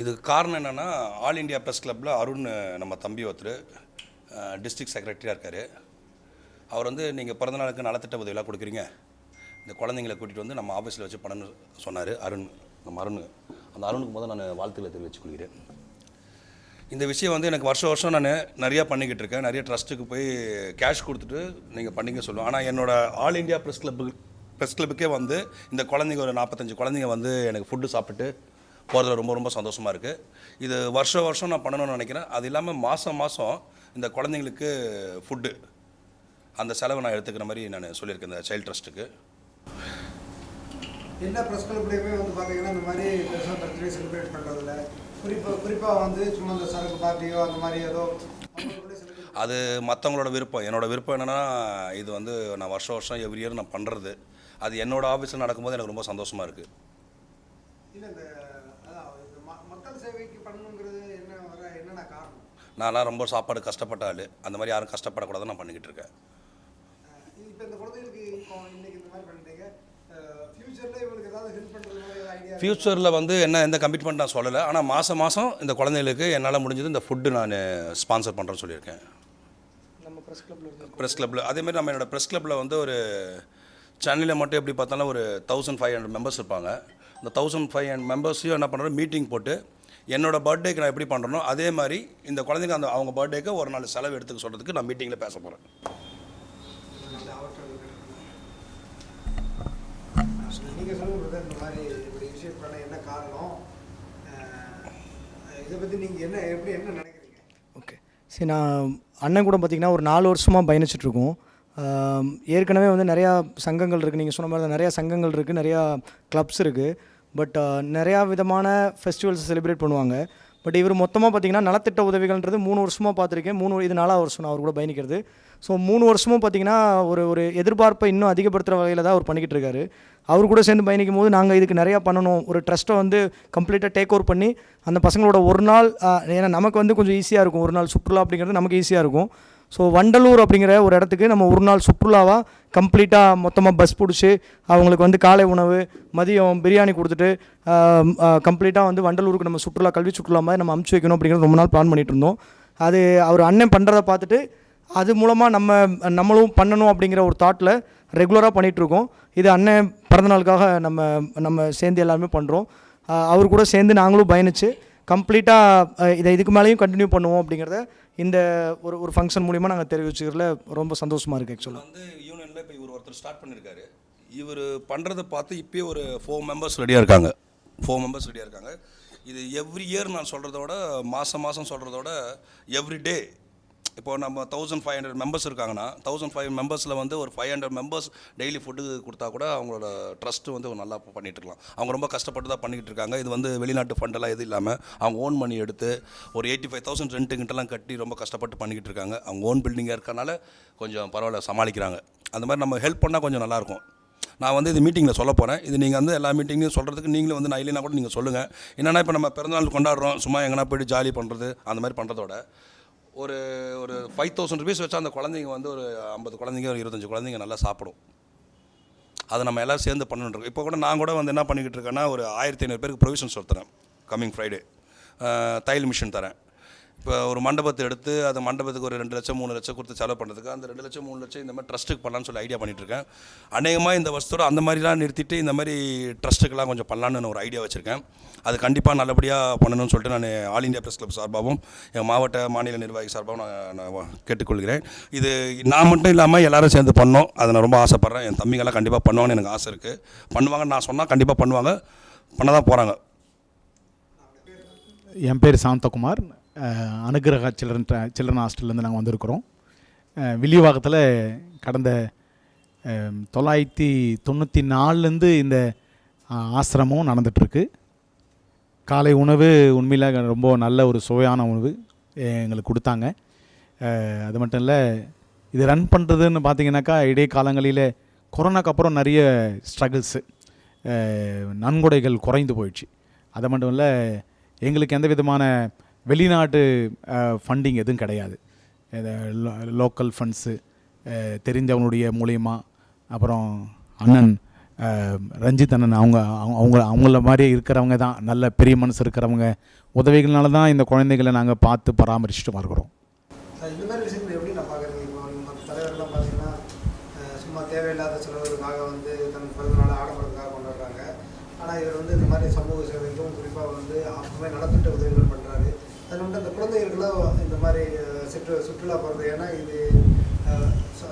இதுக்கு காரணம் என்னென்னா, ஆல் இண்டியா ப்ரெஸ் கிளப்பில் அருண் நம்ம தம்பி ஒருத்தர் டிஸ்ட்ரிக்ட் செக்ரட்டரியாக இருக்கார். அவர் வந்து நீங்கள் பிறந்தநாளுக்கு நலத்திட்ட உதவியெல்லாம் கொடுக்குறீங்க, இந்த குழந்தைங்களை கூட்டிகிட்டு வந்து நம்ம ஆஃபீஸில் வச்சு பண்ணணும்னு சொன்னார் அருண். நம்ம அந்த அருணுக்கு முதல் நான் வாழ்த்துக்களை தெரிவித்துக் கொள்கிறேன். இந்த விஷயம் வந்து எனக்கு வருஷம் நான் நிறையா பண்ணிக்கிட்டு இருக்கேன். நிறைய ட்ரஸ்ட்டுக்கு போய் கேஷ் கொடுத்துட்டு நீங்கள் பண்ணிக்க சொல்லுவேன். ஆனால் என்னோடய ஆல் இண்டியா ப்ரெஸ் கிளப்புக்கே வந்து இந்த குழந்தைங்க ஒரு 45 குழந்தைங்க வந்து எனக்கு ஃபுட்டு சாப்பிட்டு போகிறதுல ரொம்ப ரொம்ப சந்தோஷமாக இருக்குது. இது வருஷம் நான் பண்ணணும்னு நினைக்கிறேன். அது இல்லாமல் மாதம் இந்த குழந்தைங்களுக்கு ஃபுட்டு அந்த செலவை நான் எடுத்துக்கிற மாதிரி நான் சொல்லியிருக்கேன் இந்த சைல்டு ட்ரஸ்ட்டுக்கு. எல்லா ப்ரெஸ் கிளப்லேயுமே வந்து பார்த்தீங்கன்னா இந்த மாதிரி பெருசாக பர்த்டே செலிப்ரேட் பண்ணுறதில்ல. குறிப்பாக வந்து சும்மா இந்த சரக்கு பார்ட்டியோ அந்த மாதிரி ஏதோ அது மற்றவங்களோட விருப்பம். என்னோடய விருப்பம் என்னென்னா, இது வந்து நான் வருஷம் எவ்ரி இயர் நான் பண்ணுறது. அது என்னோடய ஆஃபீஸில் நடக்கும்போது எனக்கு ரொம்ப சந்தோஷமாக இருக்குது. இல்லை இந்த மக்கள் சேவைக்கு பண்ணணுங்கிறது என்னென்ன காரணம்? நான்லாம் ரொம்ப சாப்பாடு கஷ்டப்பட்ட ஆள். அந்த மாதிரி யாரும் கஷ்டப்படக்கூடாதுன்னு நான் பண்ணிக்கிட்டு இருக்கேன். இப்போ இந்த குழந்தைகளுக்கு இன்னைக்கு இந்த மாதிரி பண்ணிட்டீங்க, ஃப்யூச்சரில் இவங்களுக்கு ஏதாவது ஹெல்ப் பண்ணுறது மாதிரி ஐடியா? ஃப்யூச்சரில் வந்து எந்த கமிட்மெண்ட் நான் சொல்லலை. ஆனால் மாதம் இந்த குழந்தைகளுக்கு என்னால் முடிஞ்சது இந்த ஃபுட்டு நான் ஸ்பான்சர் பண்ணுறேன்னு சொல்லியிருக்கேன். நம்ம ப்ரெஸ் கிளப்பில் அதேமாதிரி நம்ம என்னோடய ப்ரெஸ் கிளப்பில் வந்து ஒரு சென்னையில் மட்டும் எப்படி பார்த்தாலும் ஒரு 1500 மெம்பர்ஸ் இருப்பாங்க. இந்த 1500 மெம்பர்ஸையும் என்ன பண்ணுறோம், மீட்டிங் போட்டு என்னோடய பர்த்டேக்கு நான் எப்படி பண்ணுறனோ அதே மாதிரி இந்த குழந்தைங்க அவங்க பர்த்டேக்கு ஒரு நாள் செலவு எடுத்துக்க சொல்கிறதுக்கு நான் மீட்டிங்கில் பேச போகிறேன். நீங்கள் சொல்லுங்கள் இந்த மாதிரி இப்படி விஷயம் பண்ண என்ன காரணம், இதை பற்றி நீங்கள் என்ன நினைக்கிறீங்க? ஓகே, சரி. நான் அண்ணன் கூட பார்த்திங்கன்னா ஒரு 4 வருஷமாக பயணிச்சிட்ருக்கோம். ஏற்கனவே வந்து நிறையா சங்கங்கள் இருக்குது. நீங்கள் சொன்ன மாதிரி தான் நிறையா சங்கங்கள் இருக்குது, நிறையா கிளப்ஸ் இருக்குது. பட் நிறையா விதமான ஃபெஸ்டிவல்ஸ் செலிப்ரேட் பண்ணுவாங்க. பட் இவர் மொத்தமாக பார்த்திங்கன்னா நலத்திட்ட உதவிகள்ன்றது 3 வருஷமாக பார்த்துருக்கேன். இது 4வது வருஷம் நான் அவர் கூட பயணிக்கிறது. ஸோ 3 வருஷமும் பார்த்திங்கன்னா ஒரு எதிர்பார்ப்பை இன்னும் அதிகப்படுத்துகிற வகையில் தான் அவர் பண்ணிக்கிட்டு இருக்காரு. அவர் கூட சேர்ந்து பயணிக்கும் போது நாங்கள் இதுக்கு நிறையா பண்ணணும், ஒரு ட்ரஸ்ட்டை வந்து கம்ப்ளீட்டாக டேக் ஓவர் பண்ணி அந்த பசங்களோட ஒரு நாள், ஏன்னா நமக்கு வந்து கொஞ்சம் ஈஸியாக இருக்கும், ஒரு நாள் சுற்றுலா அப்படிங்கிறது நமக்கு ஈஸியாக இருக்கும். ஸோ வண்டலூர் அப்படிங்கிற ஒரு இடத்துக்கு நம்ம ஒரு நாள் சுற்றுலாவாக கம்ப்ளீட்டாக மொத்தமாக பஸ் பிடிச்சி அவங்களுக்கு வந்து காலை உணவு, மதியம் பிரியாணி கொடுத்துட்டு கம்ப்ளீட்டாக வந்து வண்டலூருக்கு நம்ம சுற்றுலா, கல்வி சுற்றுலா மாதிரி நம்ம அமுச்சு வைக்கணும் அப்படிங்கிறது ரொம்ப நாள் பிளான் பண்ணிகிட்டு இருந்தோம். அது அவர் அண்ணன் பண்ணுறதை பார்த்துட்டு அது மூலமாக நம்மளும் பண்ணணும் அப்படிங்கிற ஒரு தாட்டில் ரெகுலராக பண்ணிகிட்ருக்கோம். இது அண்ணன் பிறந்தநாளுக்காக நம்ம சேர்ந்து எல்லாருமே பண்ணுறோம். அவர் கூட சேர்ந்து நாங்களும் பயணித்து கம்ப்ளீட்டாக இதுக்கு மேலேயும் கண்டினியூ பண்ணுவோம் அப்படிங்கிறத இந்த ஒரு ஃபங்க்ஷன் மூலிமா நாங்கள் தெரிவிச்சுக்கிறதுல ரொம்ப சந்தோஷமாக இருக்குது. ஆக்சுவலாக வந்து யூனியனில் இப்போ இவர் ஒருத்தர் ஸ்டார்ட் பண்ணியிருக்காரு. இவர் பண்ணுறதை பார்த்து இப்போயே ஒரு 4 மெம்பர்ஸ் ரெடியாக இருக்காங்க. இது எவ்ரி இயர் நான் சொல்கிறதோட மாதம் சொல்கிறதோட எவ்ரி டே. இப்போது நம்ம 1500 மெம்பர்ஸ் இருக்காங்கன்னா 1500 மெம்பர்ஸில் வந்து ஒரு 500 மெம்பர்ஸ் டெய்லி ஃபுட்டு கொடுத்தா கூட அவங்களோட ட்ரஸ்ட்டு வந்து நல்லா பண்ணிகிட்டு இருக்கலாம். அவங்க ரொம்ப கஷ்டப்பட்டு தான் பண்ணிக்கிட்டு இருக்காங்க. இது வந்து வெளிநாட்டு ஃபண்டெல்லாம் எதுவும் இல்லாமல் அவங்க ஓன் மணி எடுத்து ஒரு 85,000 ரெண்ட்டுக்கிட்டலாம் கட்டி ரொம்ப கஷ்டப்பட்டு பண்ணிக்கிட்டு இருக்காங்க. அவங்க ஓன் பில்டிங்காக இருக்கனால கொஞ்சம் பரவாயில்ல சமாளிக்கிறாங்க. அந்த மாதிரி நம்ம ஹெல்ப் பண்ணால் கொஞ்சம் நல்லாயிருக்கும். நான் வந்து இது மீட்டிங்கில் சொல்ல போகிறேன். இது நீங்கள் வந்து எல்லா மீட்டிங்லையும் சொல்கிறதுக்கு நீங்களும் வந்து நான் இல்லைனா கூட நீங்கள் சொல்லுங்கள். என்னென்னா இப்போ நம்ம பிறந்தநாள் கொண்டாடுறோம், சும்மா எங்கன்னா போய்ட்டு ஜாலி பண்ணுறது அந்த மாதிரி பண்ணுறதோட ஒரு 5,000 rupees வச்சா அந்த குழந்தைங்க வந்து ஒரு 50 குழந்தைங்க, ஒரு 25 குழந்தைங்க நல்லா சாப்பிடும். அதை நம்ம எல்லோரும் சேர்ந்து பண்ணிட்டுருக்கோம். இப்போ கூட நான் கூட வந்து என்ன பண்ணிக்கிட்டு இருக்கேன்னா, ஒரு 1500 பேருக்கு ப்ரொவிஷன்ஸ் தரேன். கம்மிங் ஃப்ரைடே தையல் மிஷின் தரேன். இப்போ ஒரு மண்டபத்தை எடுத்து அந்த மண்டபத்துக்கு ஒரு 2 லட்சம் 3 லட்சம் கொடுத்து செலவு பண்ணுறதுக்கு அந்த 2 லட்சம் 3 லட்சம் இந்த மாதிரி ட்ரஸ்ட்டுக்கு பண்ணலான்னு சொல்லி ஐடியா பண்ணிகிட்ருக்கேன். அநேகமாக இந்த வருஷத்தோட அந்த மாதிரிலாம் நிறுத்திட்டு இந்த மாதிரி ட்ரஸ்ட்டுக்கெல்லாம் கொஞ்சம் பண்ணலான்னு ஒரு ஐடியா வச்சுருக்கேன். அது கண்டிப்பாக நல்லபடியாக பண்ணணும்னு சொல்லிட்டு நான் ஆல் இண்டியா ப்ரெஸ் கிளப் சார்பாகவும் என் மாவட்ட மாநில நிர்வாகி சார்பாகவும் நான் கேட்டுக்கொள்கிறேன். இது நான் மட்டும் இல்லாமல் எல்லோரும் சேர்ந்து பண்ணோம். அதை நான் ரொம்ப ஆசைப்பட்றேன். என் தம்பிங்கெல்லாம் கண்டிப்பாக பண்ணுவாங்கன்னு எனக்கு ஆசை இருக்குது. பண்ணுவாங்கன்னு நான் சொன்னால் கண்டிப்பாக பண்ணுவாங்க, பண்ண தான் போகிறாங்க. என் பேர் சாந்தகுமார். அனுகிரகா சில்ட்ரன் ஹாஸ்டல்லேருந்து நாங்கள் வந்திருக்கிறோம். வில்லிவாக்கத்தில் கடந்த 994லேருந்து இந்த ஆசிரமம் நடந்துகிட்ருக்கு. காலை உணவு உண்மையில் ரொம்ப நல்ல ஒரு சுவையான உணவு எங்களுக்கு கொடுத்தாங்க. அது மட்டும் இல்லை, இது ரன் பண்ணுறதுன்னு பார்த்திங்கனாக்கா இடைக்காலங்களில் கொரோனாக்கு அப்புறம் நிறைய ஸ்ட்ரகிள்ஸு, நன்கொடைகள் குறைந்து போயிடுச்சு. அது மட்டும் இல்லை, எங்களுக்கு எந்த விதமான வெளிநாட்டு ஃபண்டிங் எதுவும் கிடையாது. லோக்கல் ஃபண்ட்ஸு தெரிஞ்சவனுடைய மூலிமா, அப்புறம் அண்ணன் ரஞ்சித் அண்ணன் அவங்கள மாதிரி இருக்கிறவங்க தான், நல்ல பெரிய மனசு இருக்கிறவங்க உதவிகள்னால தான் இந்த குழந்தைகளை நாங்கள் பார்த்து பராமரிச்சுட்டு வருகிறோம். இந்த மாதிரி விஷயங்கள் எப்படி நான் பார்க்குறேன், இப்போ மற்ற தலைவர்கள்லாம் பார்த்தீங்கன்னா சும்மா தேவையில்லாத செலவுகளுக்காக வந்து தன் பிறந்தநாளை ஆடம்பரத்துக்காக கொண்டாடுறாங்க. ஆனால் இவர் வந்து இந்த மாதிரி சமூக சேவைக்கும் குறிப்பாக வந்து அப்பவே நலத்திட்ட உதவிகள் பண்ணுறாரு. அதில் வந்து அந்த குழந்தைகளுக்கெல்லாம் இந்த மாதிரி சுற்றுலா போகிறது, ஏன்னா இது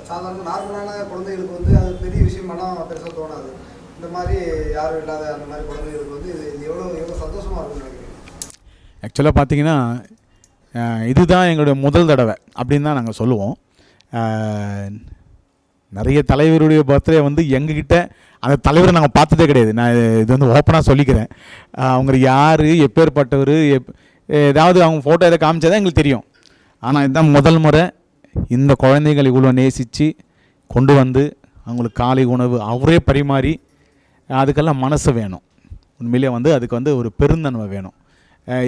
சாதாரண நார்மலான குழந்தைகளுக்கு வந்து அது பெரிய விஷயமெல்லாம் பெருசாக தோணாது. இந்த மாதிரி யாரும் இல்லாத அந்த மாதிரி குழந்தைகளுக்கு வந்து இது எவ்வளோ சந்தோஷமாக இருக்கும்னு நினைக்கிறேன். ஆக்சுவலாக பார்த்தீங்கன்னா இதுதான் எங்களுடைய முதல் தடவை அப்படின்னு தான் நாங்கள் சொல்லுவோம். நிறைய தலைவருடைய பர்த்டே வந்து எங்ககிட்ட அந்த தலைவரை நாங்கள் பார்த்ததே கிடையாது. நான் இது வந்து ஓப்பனாக சொல்லிக்கிறேன். அவங்க யார், எப்பேற்பட்டவர், ஏதாவது அவங்க ஃபோட்டோ எதை காமிச்சதான் எங்களுக்கு தெரியும். ஆனால் இதுதான் முதல் முறை இந்த குழந்தைகள் இவ்வளோ நேசித்து கொண்டு வந்து அவங்களுக்கு காலை உணவு அவரே பரிமாறி, அதுக்கெல்லாம் மனசு வேணும். உண்மையிலே வந்து அதுக்கு வந்து ஒரு பெருந்தன்மை வேணும்.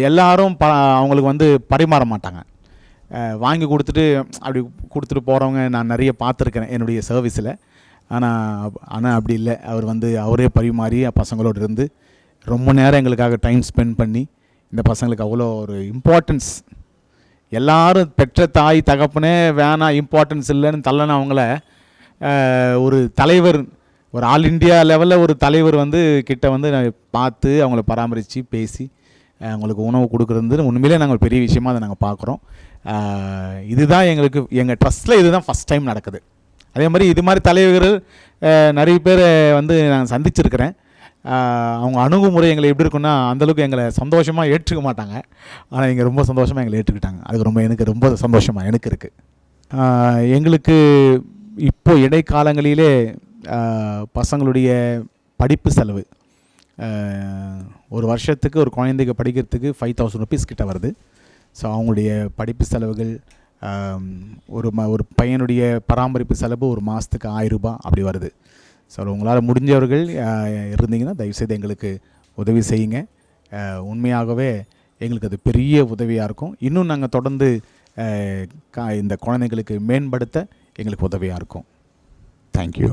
எல்லாரும் அவங்களுக்கு வந்து பரிமாற மாட்டாங்க. வாங்கி கொடுத்துட்டு அப்படி கொடுத்துட்டு போகிறவங்க நான் நிறைய பார்த்துருக்கிறேன் என்னுடைய சர்வீஸில். ஆனால் அப்படி இல்லை. அவர் வந்து அவரே பரிமாறி பசங்களோடு இருந்து ரொம்ப நேரம் எங்களுக்காக டைம் ஸ்பெண்ட் பண்ணி இந்த பசங்களுக்கு அவ்வளோ ஒரு இம்பார்ட்டன்ஸ். எல்லாரும் பெற்ற தாய் தகப்பனே வேணாம், இம்பார்ட்டன்ஸ் இல்லைன்னு தள்ளன அவங்கள ஒரு தலைவர், ஒரு ஆல் இண்டியா லெவலில் ஒரு தலைவர் வந்து கிட்ட வந்து பார்த்து அவங்கள பராமரித்து பேசி அவங்களுக்கு உணவு கொடுக்குறது உண்மையிலே நாங்கள் பெரிய விஷயமாக அதை நாங்கள் பார்க்குறோம். இதுதான் எங்களுக்கு எங்கள் ட்ரஸ்ட்டில் இதுதான் ஃபஸ்ட் டைம் நடக்குது. அதே மாதிரி இது மாதிரி தலைவர்கள் நிறைய பேர் வந்து நான் சந்திச்சிருக்கிறேன். அவங்க அணுகுமுறை எங்களை எப்படி இருக்குன்னா, அந்தளவுக்கு எங்களை சந்தோஷமாக ஏற்றுக்க மாட்டாங்க. ஆனால் இங்கே ரொம்ப சந்தோஷமாக எங்களை ஏற்றுக்கிட்டாங்க. அதுக்கு எனக்கு ரொம்ப சந்தோஷமாக எனக்கு இருக்குது. எங்களுக்கு இப்போது இடைக்காலங்களிலே பசங்களுடைய படிப்பு செலவு ஒரு வருஷத்துக்கு ஒரு குழந்தைக்கு படிக்கிறதுக்கு 5000 ருபீஸ் கிட்ட வருது. ஸோ அவங்களுடைய படிப்பு செலவுகள், ஒரு பையனுடைய பராமரிப்பு செலவு ஒரு மாதத்துக்கு 1000 ரூபாய் அப்படி வருது. ஸோ உங்களால் முடிஞ்சவர்கள் இருந்தீங்கன்னா தயவுசெய்து எங்களுக்கு உதவி செய்யுங்க. உண்மையாகவே எங்களுக்கு அது பெரிய உதவியாக இருக்கும். இன்னும் நாங்கள் தொடர்ந்து இந்த குழந்தைங்களுக்கு மேம்படுத்த எங்களுக்கு உதவியாக இருக்கும். தேங்க்யூ.